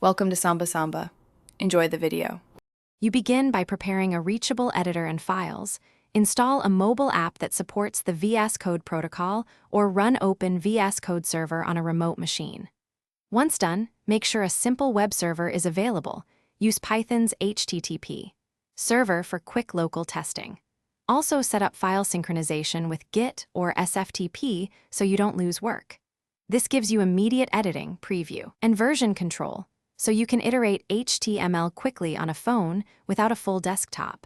Welcome to Samba Samba. Enjoy the video. You begin by preparing a reachable editor and files, install a mobile app that supports the VS Code protocol, or run open VS Code server on a remote machine. Once done, make sure a simple web server is available. Use Python's HTTP server for quick local testing. Also set up file synchronization with Git or SFTP so you don't lose work. This gives you immediate editing, preview, and version control, so you can iterate HTML quickly on a phone without a full desktop.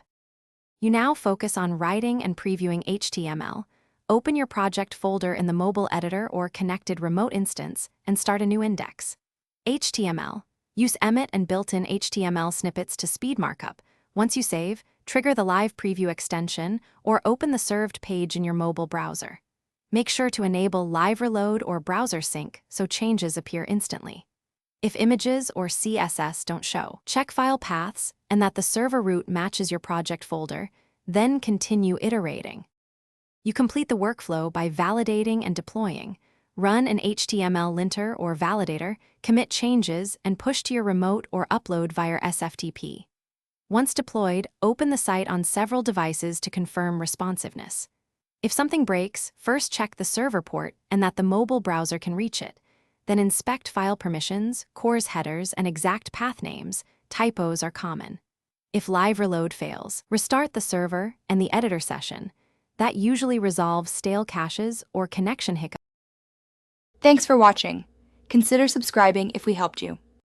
You now focus on writing and previewing HTML. Open your project folder in the mobile editor or connected remote instance and start a new index. HTML. Use Emmet and built-in HTML snippets to speed markup. Once you save, trigger the live preview extension or open the served page in your mobile browser. Make sure to enable live reload or browser sync so changes appear instantly. If images or CSS don't show, check file paths and that the server root matches your project folder, then continue iterating. You complete the workflow by validating and deploying. Run an HTML linter or validator, commit changes, and push to your remote or upload via SFTP. Once deployed, open the site on several devices to confirm responsiveness. If something breaks, first check the server port and that the mobile browser can reach it. Then inspect file permissions, CORS headers, and exact path names. Typos are common. If live reload fails, restart the server and the editor session. That usually resolves stale caches or connection hiccups. Thanks for watching. Consider subscribing if we helped you.